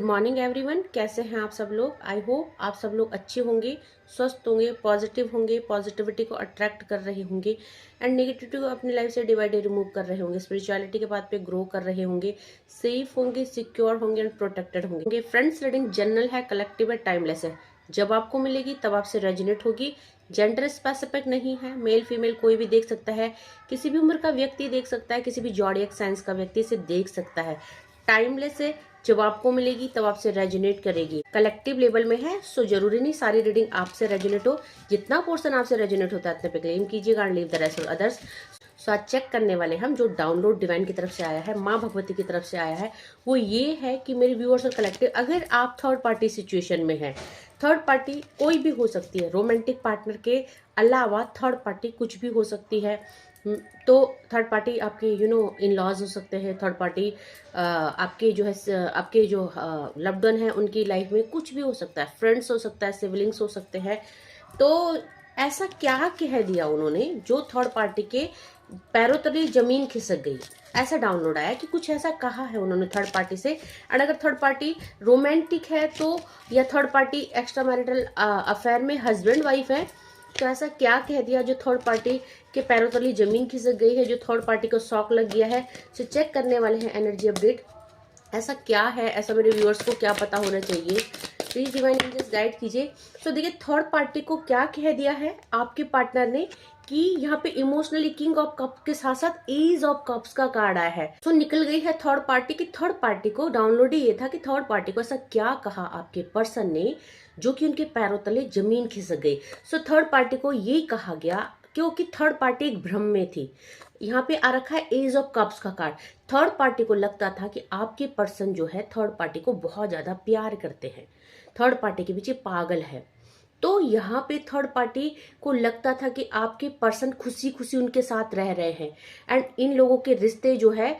Morning everyone, कैसे हैं आप सब लोग। आई होप आप सब लोग अच्छे होंगे, स्वस्थ होंगे, पॉजिटिव होंगे, पॉजिटिविटी को अट्रैक्ट कर रहे होंगे एंड नेगेटिविटी को अपनी लाइफ से डिवाइड रिमूव कर रहे होंगे, स्पिरिचुअलिटी के पाथ पे ग्रो कर रहे होंगे, सेफ होंगे, सिक्योर होंगे एंड प्रोटेक्टेड होंगे। फ्रेंड्स, रीडिंग जनरल है, कलेक्टिव है, टाइमलेस है। जब आपको मिलेगी तब आपसे रेजोनेट होगी। जेंडर स्पेसिफिक नहीं है, मेल फीमेल कोई भी देख सकता है, किसी भी उम्र का व्यक्ति देख सकता है, किसी भी जॉडियक साइंस का व्यक्ति इसे देख सकता है। टाइमलेस है, जब आपको मिलेगी तब आपसे रेजोनेट करेगी। कलेक्टिव लेवल में है, सो जरूरी नहीं सारी रीडिंग आपसे रेजोनेट हो। जितना पोर्शन आपसे रेजोनेट होता है उतने पे क्लेम कीजिएगा and leave the rest for others. So आज चेक करने वाले हम जो डाउनलोड डिवाइन की तरफ से आया है, माँ भगवती की तरफ से आया है, वो ये है कि मेरे व्यूअर्स और कलेक्टिव, अगर आप थर्ड पार्टी सिचुएशन में है, थर्ड पार्टी कोई भी हो सकती है, रोमांटिक पार्टनर के अलावा थर्ड पार्टी कुछ भी हो सकती है। तो थर्ड पार्टी आपके इन लॉज हो सकते हैं, थर्ड पार्टी आपके जो है आपके जो लव्ड वन है उनकी लाइफ में कुछ भी हो सकता है, फ्रेंड्स हो सकता है, सिबलिंग्स हो सकते हैं। तो ऐसा क्या कह दिया उन्होंने जो थर्ड पार्टी के पैरों तले जमीन खिसक गई, ऐसा डाउनलोड आया कि कुछ ऐसा कहा है उन्होंने थर्ड पार्टी से। एंड अगर थर्ड पार्टी रोमांटिक है तो, या third party extra marital affair में हस्बैंड वाइफ है, तो ऐसा क्या कह दिया जो थर्ड पार्टी के पैरों तले जमीन खिसक गई है, जो थर्ड पार्टी को शॉक लग गया है। तो चेक करने वाले हैं एनर्जी अपडेट, ऐसा क्या है, ऐसा मेरे व्यूअर्स को क्या पता होना चाहिए। प्लीज डिवाइन एंजल्स गाइड कीजिए। तो देखिए थर्ड पार्टी को क्या कह दिया है आपके पार्टनर ने कि यहाँ पे इमोशनली किंग ऑफ कप के साथ साथ एज ऑफ कप्स का कार्ड आया है। तो निकल गई है थर्ड पार्टी की। थर्ड पार्टी को डाउनलोड ही ये था कि थर्ड पार्टी को ऐसा क्या कहा आपके पर्सन ने जो कि उनके पैरों तले जमीन खिसक गई। सो थर्ड पार्टी को यही कहा गया क्योंकि थर्ड पार्टी एक भ्रम में थी। यहाँ पे आ रखा है एज ऑफ कप्स का कार्ड। थर्ड पार्टी को लगता था कि आपके पर्सन जो है थर्ड पार्टी को बहुत ज्यादा प्यार करते हैं, थर्ड पार्टी के पीछे पागल है। तो यहाँ पे थर्ड पार्टी को लगता था कि आपके पर्सन खुशी खुशी उनके साथ रह रहे हैं एंड इन लोगों के रिश्ते जो है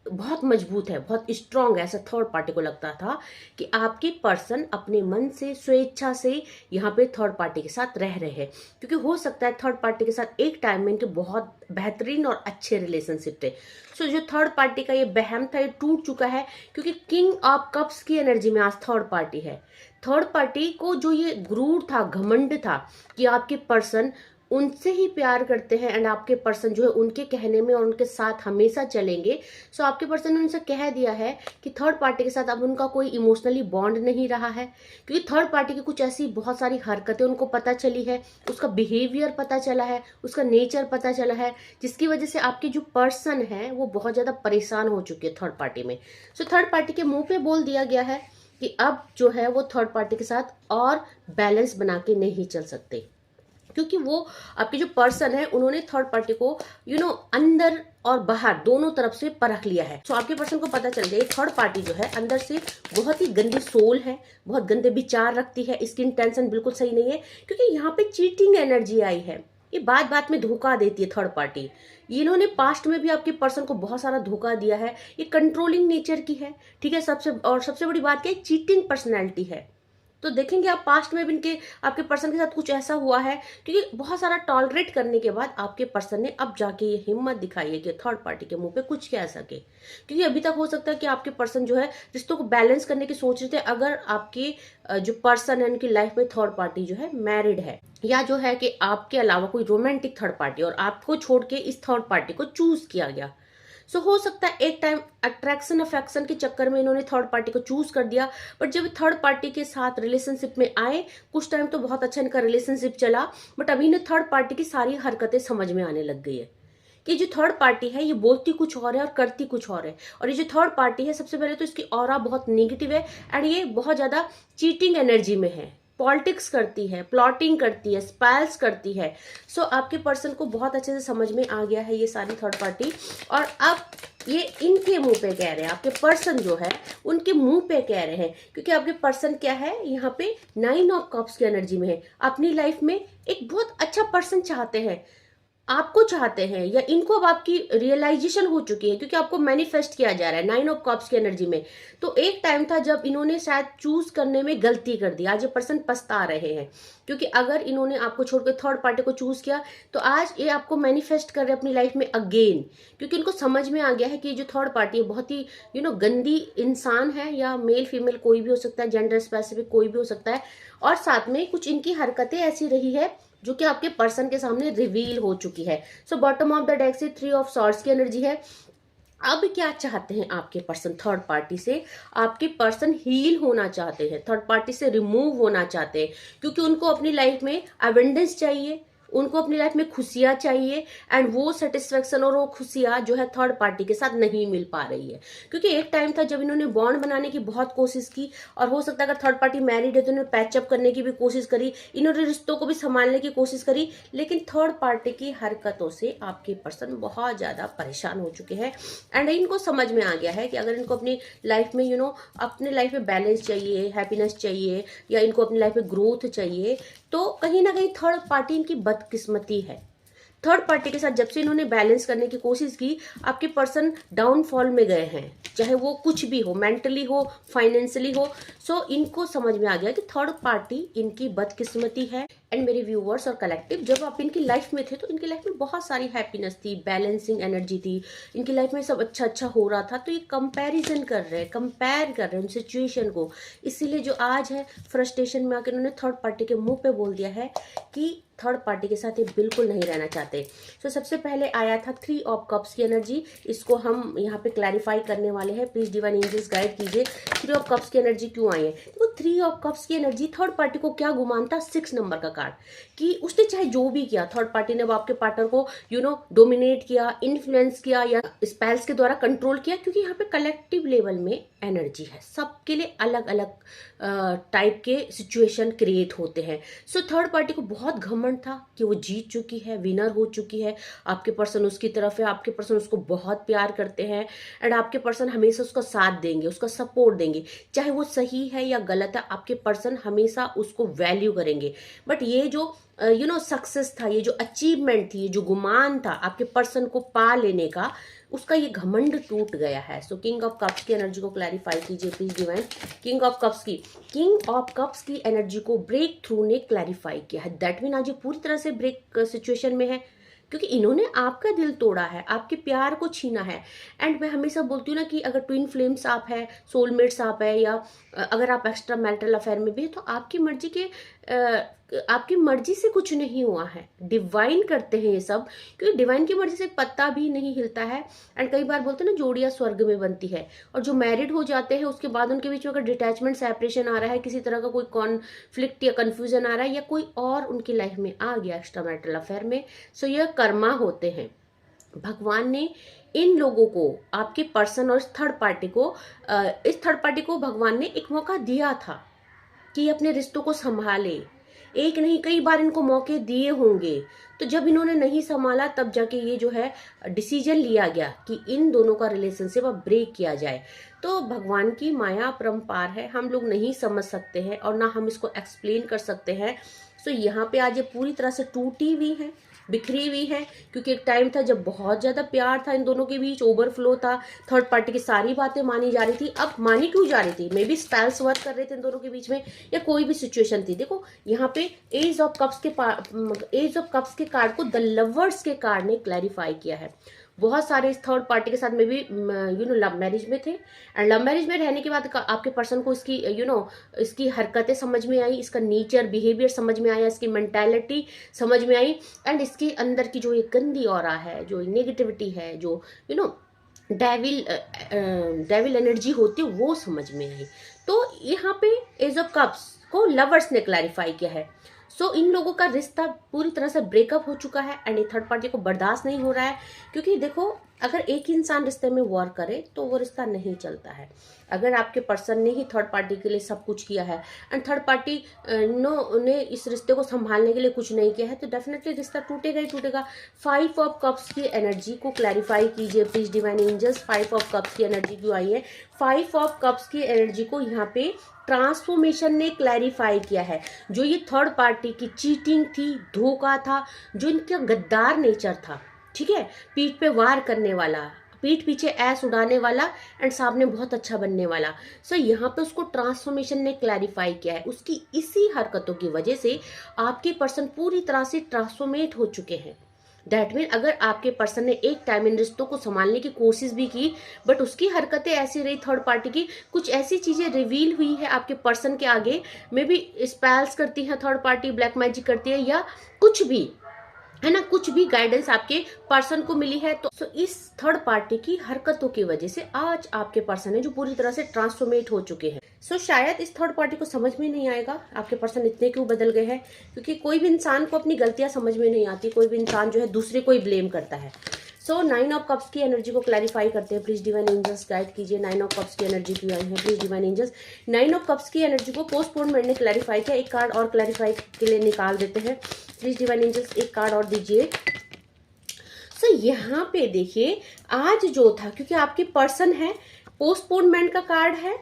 बहुत मजबूत है, बहुत स्ट्रांग है। ऐसा थर्ड पार्टी को लगता था कि आपके पर्सन अपने मन से स्वेच्छा से यहाँ पे थर्ड पार्टी के साथ रह रहे हैं, क्योंकि हो सकता है थर्ड पार्टी के साथ एक टाइम में इनके बहुत बेहतरीन और अच्छे रिलेशनशिप थे। सो जो थर्ड पार्टी का ये बहम था ये टूट चुका है, क्योंकि किंग ऑफ कप्स की एनर्जी में आज थर्ड पार्टी है। थर्ड पार्टी को जो ये गुरूर था, घमंड था कि आपके पर्सन उनसे ही प्यार करते हैं एंड आपके पर्सन जो है उनके कहने में और उनके साथ हमेशा चलेंगे। सो आपके पर्सन ने उनसे कह दिया है कि थर्ड पार्टी के साथ अब उनका कोई इमोशनली बॉन्ड नहीं रहा है, क्योंकि थर्ड पार्टी की कुछ ऐसी बहुत सारी हरकतें उनको पता चली है, उसका बिहेवियर पता चला है, उसका नेचर पता चला है, जिसकी वजह से आपके जो पर्सन है वो बहुत ज्यादा परेशान हो चुके हैं थर्ड पार्टी में। सो थर्ड पार्टी के मुंह पे बोल दिया गया है कि अब जो है वो थर्ड पार्टी के साथ और बैलेंस बना के नहीं चल सकते, क्योंकि वो आपके जो पर्सन है उन्होंने थर्ड पार्टी को अंदर और बाहर दोनों तरफ से परख लिया है। तो आपके पर्सन को पता चल गया थर्ड पार्टी जो है अंदर से बहुत ही गंदी सोल है, बहुत गंदे विचार रखती है, इसकी इंटेंशन बिल्कुल सही नहीं है, क्योंकि यहाँ पे चीटिंग एनर्जी आई है। ये बात बात में धोखा देती है थर्ड पार्टी। इन्होंने पास्ट में भी आपके पर्सन को बहुत सारा धोखा दिया है। ये कंट्रोलिंग नेचर की है, ठीक है। सबसे बड़ी बात क्या है, चीटिंग पर्सनैलिटी है। तो देखेंगे आप पास्ट में भी इनके आपके पर्सन के साथ कुछ ऐसा हुआ है, क्योंकि बहुत सारा टॉलरेट करने के बाद आपके पर्सन ने अब जाके ये हिम्मत दिखाई है कि थर्ड पार्टी के मुंह पे कुछ कह सके। क्योंकि अभी तक हो सकता है कि आपके पर्सन जो है रिश्तों को बैलेंस करने की सोच रहे थे, अगर आपके जो पर्सन है उनकी लाइफ में थर्ड पार्टी जो है मैरिड है, या जो है कि आपके अलावा कोई रोमांटिक थर्ड पार्टी और आपको छोड़ के इस थर्ड पार्टी को चूज किया गया। सो हो सकता है एक टाइम अट्रैक्शन अफेक्शन के चक्कर में इन्होंने थर्ड पार्टी को चूज कर दिया, बट जब थर्ड पार्टी के साथ रिलेशनशिप में आए, कुछ टाइम तो बहुत अच्छा इनका रिलेशनशिप चला, बट अभी इन्हें थर्ड पार्टी की सारी हरकतें समझ में आने लग गई है कि जो थर्ड पार्टी है ये बोलती कुछ और है और करती कुछ और है। और ये जो थर्ड पार्टी है, सबसे पहले तो इसकी ऑरा बहुत नेगेटिव है एंड ये बहुत ज्यादा चीटिंग एनर्जी में है, पॉलिटिक्स करती है, प्लॉटिंग करती है, स्पाइल्स करती है। सो आपके पर्सन को बहुत अच्छे से समझ में आ गया है ये सारी थर्ड पार्टी, और अब ये इनके मुंह पे कह रहे हैं, आपके पर्सन जो है उनके मुंह पे कह रहे हैं, क्योंकि आपके पर्सन क्या है यहाँ पे 9 ऑफ कप्स की एनर्जी में है, अपनी लाइफ में एक बहुत अच्छा पर्सन चाहते हैं, आपको चाहते हैं, या इनको अब आपकी रियलाइजेशन हो चुकी है, क्योंकि आपको मैनिफेस्ट किया जा रहा है 9 ऑफ कप्स की एनर्जी में। तो एक टाइम था जब इन्होंने शायद चूज करने में गलती कर दी, आज ये पर्सन पछता रहे हैं, क्योंकि अगर इन्होंने आपको छोड़कर थर्ड पार्टी को चूज किया तो आज ये आपको मैनिफेस्ट कर रहे हैं अपनी लाइफ में अगेन, क्योंकि इनको समझ में आ गया है कि ये जो थर्ड पार्टी है बहुत ही गंदी इंसान है, या मेल फीमेल कोई भी हो सकता है, जेंडर स्पेसिफिक कोई भी हो सकता है, और साथ में कुछ इनकी हरकतें ऐसी रही है जो कि आपके पर्सन के सामने रिवील हो चुकी है। So bottom of the deck से 3 ऑफ सॉर्ड्स की एनर्जी है। अब क्या चाहते हैं आपके पर्सन थर्ड पार्टी से? आपके पर्सन हील होना चाहते हैं, थर्ड पार्टी से रिमूव होना चाहते हैं, क्योंकि उनको अपनी लाइफ में अबेंडेंस चाहिए, उनको अपनी लाइफ में खुशियां चाहिए, एंड वो सेटिस्फेक्शन और वो खुशियां जो है थर्ड पार्टी के साथ नहीं मिल पा रही है। क्योंकि एक टाइम था जब इन्होंने बॉन्ड बनाने की बहुत कोशिश की, और हो सकता है अगर थर्ड पार्टी मैरिड है तो इन्होंने पैचअप करने की भी कोशिश करी, इन्होंने रिश्तों को भी संभालने की कोशिश करी, लेकिन थर्ड पार्टी की हरकतों से आपके पर्सन बहुत ज्यादा परेशान हो चुके हैं। एंड इनको समझ में आ गया है कि अगर इनको अपनी लाइफ में अपने लाइफ में बैलेंस चाहिए, हैप्पीनेस चाहिए, या इनको अपनी लाइफ में ग्रोथ चाहिए, तो कहीं ना कहीं थर्ड पार्टी इनकी बदकिस्मती है। थर्ड पार्टी के साथ जब से इन्होंने बैलेंस करने की कोशिश की, आपके पर्सन डाउनफॉल में गए हैं, चाहे वो कुछ भी हो, मेंटली हो, फाइनेंशियली हो। सो इनको समझ में आ गया कि थर्ड पार्टी इनकी बदकिस्मती है। एंड मेरे व्यूअर्स और कलेक्टिव, जब आप इनकी लाइफ में थे तो इनकी लाइफ में बहुत सारी हैप्पीनेस थी, बैलेंसिंग एनर्जी थी, इनकी लाइफ में सब अच्छा अच्छा हो रहा था। तो ये कंपैरिजन कर रहे हैं, कंपेयर कर रहे हैं उन सिचुएशन को, इसीलिए जो आज है फ्रस्ट्रेशन में आकर उन्होंने थर्ड पार्टी के मुंह पे बोल दिया है कि थर्ड पार्टी के साथ ये बिल्कुल नहीं रहना चाहते। तो सबसे पहले आया था 3 ऑफ कप्स की एनर्जी, इसको हम यहाँ पे क्लैरिफाई करने वाले हैं। प्लीज डिवाइन एंजल्स गाइड कीजिए 3 ऑफ कप्स की एनर्जी क्यों आई है। तो 3 ऑफ कप्स की एनर्जी थर्ड पार्टी को क्या गुमान था, 6 नंबर का कार्ड, कि उसने चाहे जो भी किया, थर्ड पार्टी ने आपके पार्टनर को डोमिनेट किया, इन्फ्लुएंस किया, या स्पेल्स के द्वारा कंट्रोल किया, क्योंकि यहाँ पे कलेक्टिव लेवल में एनर्जी है, सबके लिए अलग अलग टाइप के सिचुएशन क्रिएट होते हैं। सो थर्ड पार्टी को बहुत घमंड था कि वो जीत चुकी है, विनर हो चुकी है, आपके पर्सन उसकी तरफ है, आपके पर्सन उसको बहुत प्यार करते हैं, एंड आपके पर्सन हमेशा उसका साथ देंगे, उसका सपोर्ट देंगे, चाहे वो सही है या गलत है, आपके पर्सन हमेशा उसको वैल्यू करेंगे। बट ये जो सक्सेस था, ये जो अचीवमेंट थी, ये जो गुमान था आपके पर्सन को पा लेने का, उसका ये घमंड टूट गया है। सो किंग ऑफ कप्स की एनर्जी को क्लैरिफाई कीजिए please divine. King of cups की एनर्जी को ब्रेक थ्रू ने क्लैरिफाई किया है। दैट मीन आज ये पूरी तरह से ब्रेक सिचुएशन में है, क्योंकि इन्होंने आपका दिल तोड़ा है, आपके प्यार को छीना है। एंड मैं हमेशा बोलती हूँ ना कि अगर ट्विन फ्लेम्स आप है, सोलमेट्स आप है, या अगर आप एक्स्ट्रा मैरिटल अफेयर में भी है, तो आपकी मर्जी से कुछ नहीं हुआ है, डिवाइन करते हैं ये सब, क्योंकि डिवाइन की मर्जी से एक पत्ता भी नहीं हिलता है। एंड कई बार बोलते हैं ना, जोड़ियां स्वर्ग में बनती है, और जो मैरिड हो जाते हैं उसके बाद उनके बीच में अगर डिटैचमेंट, सेपरेशन आ रहा है, किसी तरह का कोई कॉन्फ्लिक्ट या कंफ्यूजन आ रहा है, या कोई और उनकी लाइफ में आ गया एक्स्ट्रा मैरिटल अफेयर में, सो यह कर्मा होते हैं। भगवान ने इन लोगों को, आपके पर्सन और इस थर्ड पार्टी को भगवान ने एक मौका दिया था कि अपने रिश्तों को संभाले। एक नहीं कई बार इनको मौके दिए होंगे, तो जब इन्होंने नहीं संभाला तब जाके ये जो है डिसीजन लिया गया कि इन दोनों का रिलेशनशिप अब ब्रेक किया जाए। तो भगवान की माया अपरंपार है, हम लोग नहीं समझ सकते हैं और ना हम इसको एक्सप्लेन कर सकते हैं। सो यहाँ पे आज ये पूरी तरह से टूटी हुई है, बिखरी हुई है, क्योंकि एक टाइम था जब बहुत ज्यादा प्यार था इन दोनों के बीच, ओवरफ्लो था, थर्ड पार्टी की सारी बातें मानी जा रही थी। अब मानी क्यों जा रही थी? मे बी स्पेल्स वर्क कर रहे थे इन दोनों के बीच में, या कोई भी सिचुएशन थी। देखो यहाँ पे एज ऑफ कप्स के कार्ड को द लवर्स के कार्ड ने क्लैरिफाई किया है। बहुत सारे इस थर्ड पार्टी के साथ में भी लव मैरिज में थे, एंड लव मैरिज में रहने के बाद आपके पर्सन को इसकी इसकी हरकतें समझ में आई, इसका नेचर, बिहेवियर समझ में आया, इसकी मेंटालिटी समझ में आई, एंड इसके अंदर की जो एक गंदी ऑरा है, जो नेगेटिविटी है, जो डेविल एनर्जी होती है, वो समझ में आई। तो यहाँ पे एज ऑफ कप्स को लवर्स ने क्लैरिफाई किया है। सो इन लोगों का रिश्ता पूरी तरह से ब्रेकअप हो चुका है, एंड ये थर्ड पार्टी को बर्दाश्त नहीं हो रहा है, क्योंकि देखो अगर एक ही इंसान रिश्ते में वॉर करे तो वो रिश्ता नहीं चलता है। अगर आपके पर्सन ने ही थर्ड पार्टी के लिए सब कुछ किया है एंड थर्ड पार्टी नो ने इस रिश्ते को संभालने के लिए कुछ नहीं किया है, तो डेफिनेटली रिश्ता टूटेगा ही टूटेगा। 5 ऑफ कप्स की एनर्जी को क्लैरिफाई कीजिए please divine angels. 5 of cups की एनर्जी क्यों आई है? 5 ऑफ कप्स की एनर्जी को यहाँ पे ट्रांसफॉर्मेशन ने क्लैरिफाई किया है। जो ये थर्ड पार्टी की चीटिंग थी, धोखा था, जो इनका गद्दार नेचर था, ठीक है, पीठ पे वार करने वाला, पीठ पीछे ऐस उड़ाने वाला एंड सामने बहुत अच्छा बनने वाला, सो यहाँ पे उसको ट्रांसफॉर्मेशन ने क्लैरिफाई किया है। उसकी इसी हरकतों की वजह से आपके पर्सन पूरी तरह से ट्रांसफॉर्मेट हो चुके हैं। दैट मीन अगर आपके पर्सन ने एक टाइम इन रिश्तों को संभालने की कोशिश भी की, बट उसकी हरकतें ऐसी रही थर्ड पार्टी की, कुछ ऐसी चीजें रिवील हुई है आपके पर्सन के आगे, मे बी स्पेल्स करती है थर्ड पार्टी, ब्लैक मैजिक करती है, या कुछ भी है ना, कुछ भी गाइडेंस आपके पर्सन को मिली है। तो इस थर्ड पार्टी की हरकतों की वजह से आज आपके पर्सन है जो पूरी तरह से ट्रांसफॉर्मेट हो चुके हैं। शायद इस थर्ड पार्टी को समझ में नहीं आएगा आपके पर्सन इतने क्यों बदल गए हैं, क्योंकि कोई भी इंसान को अपनी गलतियां समझ में नहीं आती, कोई भी इंसान जो है दूसरे को ही ब्लेम करता है। 9 ऑफ कप्स की एनर्जी को क्लैरिफाई करते हैं प्लीज डिवाइन एंजल्स, गाइड कीजिए 9 ऑफ कप्स की एनर्जी क्यों आई है please divine angels. 9 of cups की एनर्जी को पोस्टपोनमेंट ने क्लैरिफाई किया। एक कार्ड और क्लैरिफाई के लिए निकाल देते हैं प्लीज डिवाइन एंजल्स, एक कार्ड और दीजिए। यहाँ पे देखिए आज जो था, क्योंकि आपके पर्सन है, पोस्टपोनमेंट का कार्ड है,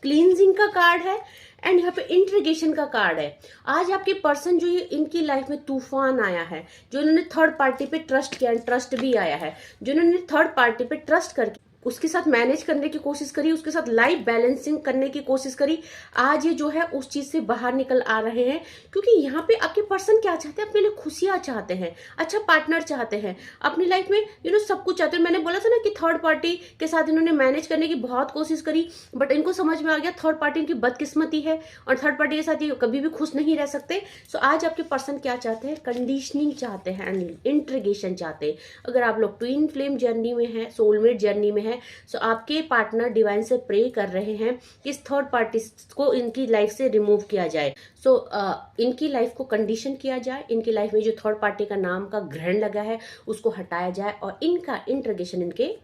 क्लींजिंग का कार्ड है एंड यहाँ पे इंट्रीगेशन का कार्ड है। आज आपके पर्सन जो ये इनकी लाइफ में तूफान आया है, जो इन्होंने थर्ड पार्टी पे ट्रस्ट किया, ट्रस्ट भी आया है, जो इन्होंने थर्ड पार्टी पे ट्रस्ट करके उसके साथ मैनेज करने की कोशिश करी, उसके साथ लाइफ बैलेंसिंग करने की कोशिश करी, आज ये जो है उस चीज से बाहर निकल आ रहे हैं। क्योंकि यहाँ पे आपके पर्सन क्या चाहते हैं? अपने लिए खुशियां चाहते हैं, अच्छा पार्टनर चाहते हैं, अपनी लाइफ में सब कुछ चाहते हैं। मैंने बोला था ना कि थर्ड पार्टी के साथ इन्होंने मैनेज करने की बहुत कोशिश करी, बट इनको समझ में आ गया थर्ड पार्टी इनकी बदकिस्मती है और थर्ड पार्टी के साथ ये कभी भी खुश नहीं रह सकते। आज आपके पर्सन क्या चाहते हैं? कंडीशनिंग चाहते हैं एंड इंट्रीगेशन चाहते हैं। अगर आप लोग ट्विन फ्लेम जर्नी में है, सोलमेट जर्नी में है, आपके पार्टनर डिवाइन से प्रे कर रहे हैं कि इस थर्ड पार्टी को इनकी लाइफ से रिमूव किया जाए। इनकी लाइफ को कंडीशन किया जाए, इनकी लाइफ में जो थर्ड पार्टी का नाम का ग्रहण लगा है उसको हटाया जाए और इनका इंट्रीगेशन इनके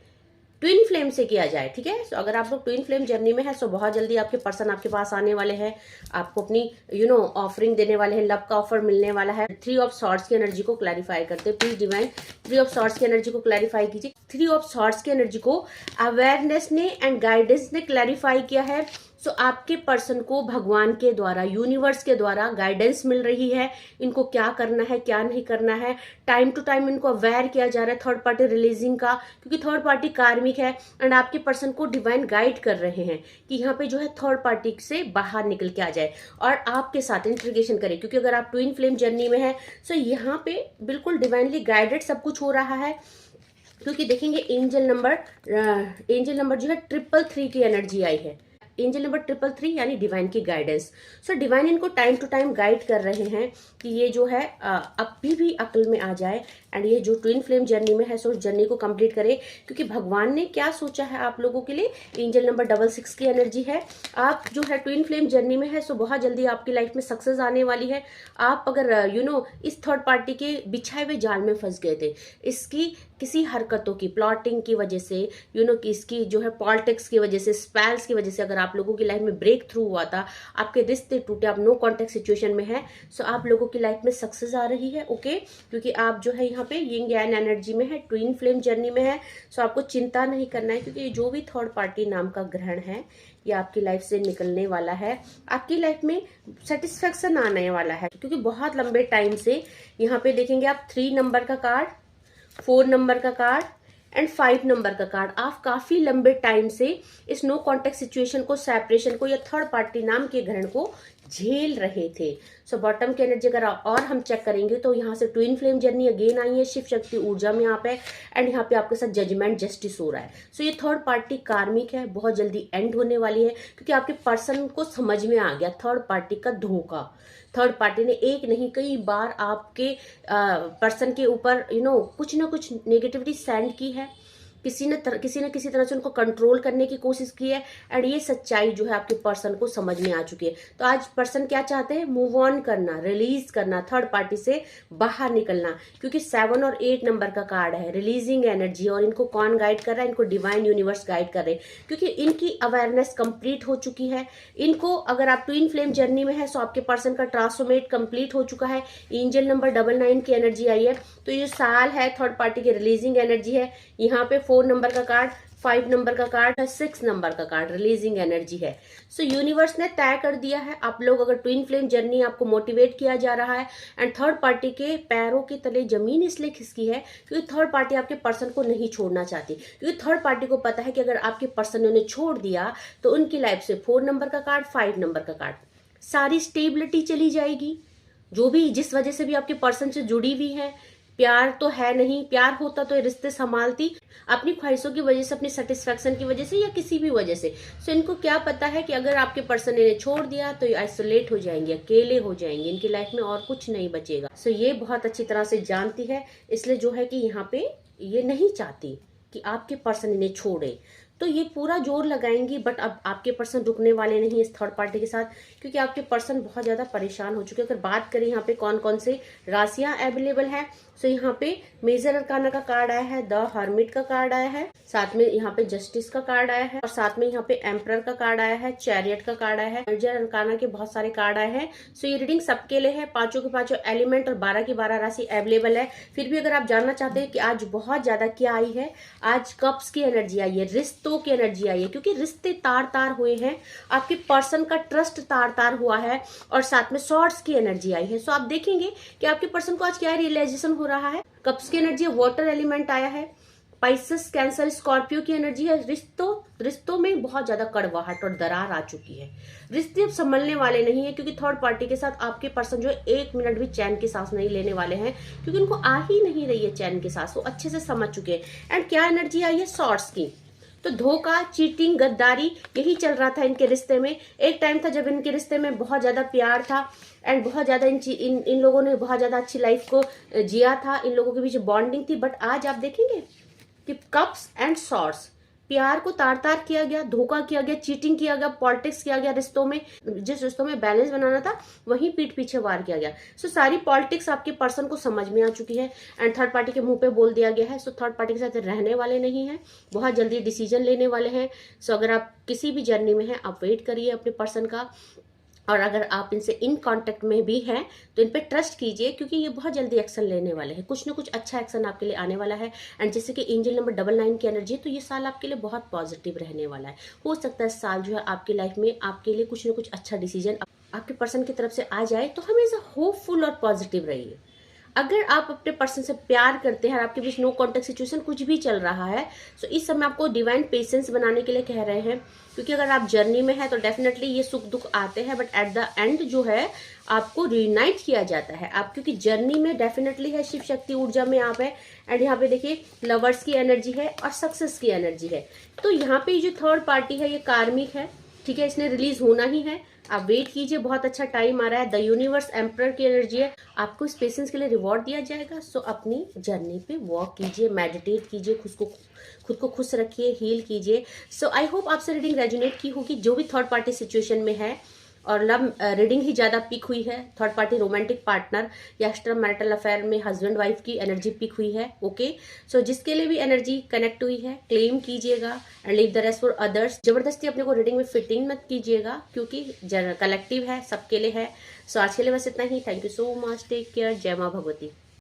ट्विन फ्लेम से किया जाए। ठीक है, अगर आप लोग ट्विन फ्लेम जर्नी में है बहुत जल्दी आपके पर्सन आपके पास आने वाले हैं, आपको अपनी ऑफरिंग देने वाले हैं, लव का ऑफर मिलने वाला है। 3 ऑफ सॉर्ड्स की एनर्जी को क्लैरिफाई करते हैं प्लीज डिवाइन, 3 ऑफ सॉर्ड्स की एनर्जी को क्लैरिफाई कीजिए। 3 ऑफ सॉर्ड्स की एनर्जी को अवेयरनेस ने एंड गाइडेंस ने क्लैरिफाई किया है। आपके पर्सन को भगवान के द्वारा, यूनिवर्स के द्वारा गाइडेंस मिल रही है, इनको क्या करना है क्या नहीं करना है। टाइम टू टाइम इनको अवेयर किया जा रहा है थर्ड पार्टी रिलीजिंग का, क्योंकि थर्ड पार्टी कार्मिक है एंड आपके पर्सन को डिवाइन गाइड कर रहे हैं कि यहाँ पे जो है थर्ड पार्टी से बाहर निकल के आ जाए और आपके साथ इंट्रीगेशन करे। क्योंकि अगर आप ट्विन फ्लेम जर्नी में है यहाँ पे बिल्कुल डिवाइनली गाइडेड सब कुछ हो रहा है। क्योंकि देखेंगे एंजल नंबर जो है 333 की एनर्जी आई है, एंजल नंबर 333 यानी डिवाइन की गाइडेंस। डिवाइन इनको टाइम टू टाइम गाइड कर रहे हैं कि ये जो है अभी भी अक्ल में आ जाए एंड ये जो ट्विन फ्लेम जर्नी में है जर्नी को कंप्लीट करे। क्योंकि भगवान ने क्या सोचा है आप लोगों के लिए, एंजल नंबर 66 की एनर्जी है। आप जो है ट्विन फ्लेम जर्नी में है बहुत जल्दी आपकी लाइफ में सक्सेस आने वाली है। आप अगर इस थर्ड पार्टी के बिछाए हुए जाल में फंस गए थे, इसकी किसी हरकतों की प्लॉटिंग की वजह से, कि इसकी जो है पॉलिटिक्स की वजह से, स्पेल्स की वजह से अगर आप लोगों की लाइफ में ब्रेक थ्रू हुआ था, आपके रिश्ते टूटे, आप नो कॉन्टेक्ट सिचुएशन में है, आप लोगों की लाइफ में सक्सेस आ रही है। ओके, क्योंकि आप जो है यहाँ पे यिंग एंड एनर्जी में है, ट्विन फ्लेम जर्नी में है। आपको चिंता नहीं करना है, क्योंकि जो भी थर्ड पार्टी नाम का ग्रहण है ये आपकी लाइफ से निकलने वाला है। आपकी लाइफ में सेटिस्फेक्शन आने वाला है, क्योंकि बहुत लंबे टाइम से यहाँ पे देखेंगे आप 3 नंबर का कार्ड, 4 नंबर का कार्ड एंड 5 नंबर का कार्ड। आप काफी लंबे टाइम से इस नो कॉन्टेक्ट सिचुएशन को, सेपरेशन को या थर्ड पार्टी नाम के ग्रहण को झेल रहे थे। बॉटम की एनर्जी अगर और हम चेक करेंगे तो यहाँ से twin flame journey again I है, शिव शक्ति ऊर्जा में यहाँ पे, एंड यहाँ पे आपके साथ जजमेंट जस्टिस हो रहा है। ये थर्ड पार्टी कार्मिक है, बहुत जल्दी एंड होने वाली है, क्योंकि आपके पर्सन को समझ में आ गया थर्ड पार्टी का धोखा। थर्ड पार्टी ने एक नहीं कई बार आपके पर्सन के ऊपर कुछ ना कुछ नेगेटिविटी सेंड की है, किसी न किसी तरह से उनको कंट्रोल करने की कोशिश की है। एंड ये सच्चाई जो है आपके पर्सन को समझ में आ चुकी है। तो आज पर्सन क्या चाहते हैं, मूव ऑन करना, रिलीज करना, थर्ड पार्टी से बाहर निकलना, क्योंकि 7 और 8 नंबर का कार्ड है रिलीजिंग एनर्जी। और इनको कौन गाइड कर रहा है, इनको डिवाइन यूनिवर्स गाइड कर रहे हैं, क्योंकि इनकी अवेयरनेस कंप्लीट हो चुकी है। इनको अगर आप ट्विन फ्लेम जर्नी में है तो आपके पर्सन का ट्रांसफॉर्मेट कंप्लीट हो चुका है। एंजल नंबर 99 की एनर्जी आई है। तो ये साल है थर्ड पार्टी की रिलीजिंग एनर्जी है। यहाँ पे 4 नंबर का कार्ड, 5 नंबर का कार्ड है, 6 नंबर का कार्ड रिलीजिंग एनर्जी है। सो यूनिवर्स ने तय कर दिया है, आप लोग अगर ट्विन फ्लेम जर्नी, आपको मोटिवेट किया जा रहा है। एंड थर्ड पार्टी के पैरों के तले जमीन इसलिए खिसकी है क्योंकि थर्ड पार्टी आपके पर्सन को नहीं छोड़ना चाहती, क्योंकि थर्ड पार्टी को पता है कि अगर आपके पर्सन ने उन्हें छोड़ दिया तो उनकी लाइफ से 4 नंबर का कार्ड, 5 नंबर का कार्ड, सारी स्टेबिलिटी चली जाएगी। जो भी जिस वजह से भी आपके पर्सन से जुड़ी हुई है, प्यार तो है नहीं, प्यार होता तो ये रिश्ते संभालती, अपनी ख्वाहिशों की वजह से, अपनी सेटिस्फेक्शन की वजह से या किसी भी वजह से। सो इनको क्या पता है कि अगर आपके पर्सन ने इन्हें छोड़ दिया तो ये आइसोलेट हो जाएंगे, अकेले हो जाएंगे, इनकी लाइफ में और कुछ नहीं बचेगा। सो ये बहुत अच्छी तरह से जानती है, इसलिए जो है कि यहाँ पे ये नहीं चाहती कि आपके पर्सन इन्हें छोड़े। तो ये पूरा जोर लगाएंगी, बट अब आपके पर्सन रुकने वाले नहीं इस थर्ड पार्टी के साथ, क्योंकि आपके पर्सन बहुत ज्यादा परेशान हो चुके हैं। अगर बात करें यहाँ पे कौन कौन से राशियां अवेलेबल है, तो यहाँ पे मेजर अरकाना का कार्ड आया है, द हर्मिट का कार्ड आया है, साथ में यहाँ पे जस्टिस का कार्ड आया है, और साथ में यहाँ पे एम्परर का कार्ड आया है, चैरियट का कार्ड आया है, मेजर अरकाना के बहुत सारे कार्ड आए हैं। सो ये रीडिंग सबके लिए है, पांचों के पांचों एलिमेंट और 12 की 12 राशि अवेलेबल है। फिर भी अगर आप जानना चाहते हैं कि आज बहुत ज्यादा क्या आई है, आज कप्स की एनर्जी आई है, रिश्तों की एनर्जी आई है, क्योंकि रिश्ते तार तार हुए हैं, आपके पर्सन का ट्रस्ट तार तार हुआ है, और साथ में सॉर्ड्स की एनर्जी आई है। सो आप देखेंगे कि आपके पर्सन को आज क्या रियलाइजेशन हो रहा है। कप्स की एनर्जी है, वाटर एलिमेंट आया है, पाइसेस, कैंसर, स्कॉर्पियो की एनर्जी है। रिश्तों में बहुत ज्यादा कड़वाहट और दरार आ चुकी है, रिश्ते अब संभलने वाले नहीं है, क्योंकि थर्ड पार्टी के साथ आपके पर्सन जो है 1 मिनट भी चैन की सांस नहीं लेने वाले हैं, क्योंकि उनको आ ही नहीं रही है चैन की सांस, वो अच्छे से समझ चुके हैं। एंड क्या एनर्जी आई है, सॉर्ड्स की। तो धोखा, चीटिंग, गद्दारी यही चल रहा था इनके रिश्ते में। एक टाइम था जब इनके रिश्ते में बहुत ज्यादा प्यार था, एंड बहुत ज्यादा इन लोगों ने बहुत ज्यादा अच्छी लाइफ को जिया था, इन लोगों के बीच बॉन्डिंग थी। बट आज आप देखेंगे कि कप्स एंड सॉर्ड्स, प्यार को तार तार किया गया, धोखा किया गया, चीटिंग किया गया, पॉलिटिक्स किया गया रिश्तों में। जिस रिश्तों में बैलेंस बनाना था वहीं पीठ पीछे वार किया गया। सो सारी पॉलिटिक्स आपके पर्सन को समझ में आ चुकी है, एंड थर्ड पार्टी के मुंह पे बोल दिया गया है। सो थर्ड पार्टी के साथ रहने वाले नहीं है, बहुत जल्दी डिसीजन लेने वाले हैं। सो अगर आप किसी भी जर्नी में हैं, आप वेट करिए अपने पर्सन का, और अगर आप इनसे इन कांटेक्ट में भी हैं तो इन पे ट्रस्ट कीजिए, क्योंकि ये बहुत जल्दी एक्शन लेने वाले हैं, कुछ ना कुछ अच्छा एक्शन आपके लिए आने वाला है। एंड जैसे कि एंजल नंबर 99 की एनर्जी है, तो ये साल आपके लिए बहुत पॉजिटिव रहने वाला है। हो सकता है इस साल जो है आपकी लाइफ में आपके लिए कुछ ना कुछ अच्छा डिसीजन आपके पर्सन की तरफ से आ जाए। तो हमेशा होपफुल और पॉजिटिव रहिए। अगर आप अपने पर्सन से प्यार करते हैं और आपके बीच नो कॉन्टेक्ट सिचुएशन कुछ भी चल रहा है, तो इस समय आपको डिवाइन पेशेंस बनाने के लिए कह रहे हैं, क्योंकि अगर आप जर्नी में है तो डेफिनेटली ये सुख दुख आते हैं, बट एट द एंड जो है आपको रियूनाइट किया जाता है। आप क्योंकि जर्नी में डेफिनेटली है, शिव शक्ति ऊर्जा में आप है। एंड यहाँ पे देखिए लवर्स की एनर्जी है और सक्सेस की एनर्जी है। तो यहाँ पे जो थर्ड पार्टी है ये कार्मिक है, ठीक है, इसने रिलीज होना ही है। आप वेट कीजिए, बहुत अच्छा टाइम आ रहा है। द यूनिवर्स एम्परर की एनर्जी है, आपको इस पेशेंस के लिए रिवॉर्ड दिया जाएगा। सो अपनी जर्नी पे वॉक कीजिए, मेडिटेट कीजिए, खुद को खुश रखिए, हील कीजिए। सो आई होप आपसे रीडिंग रेजोनेट की होगी, जो भी थर्ड पार्टी सिचुएशन में है। और लव रीडिंग ही ज्यादा पिक हुई है, थर्ड पार्टी रोमांटिक पार्टनर या एक्स्ट्रा मैरिटल अफेयर में हस्बैंड वाइफ की एनर्जी पिक हुई है। ओके, सो जिसके लिए भी एनर्जी कनेक्ट हुई है क्लेम कीजिएगा, and leave the rest for others. जबरदस्ती अपने को रीडिंग में फिटिंग मत कीजिएगा, क्योंकि कलेक्टिव है, सबके लिए है। सो आज के लिए बस इतना ही। Thank you so much, take care, जय माँ भगवती।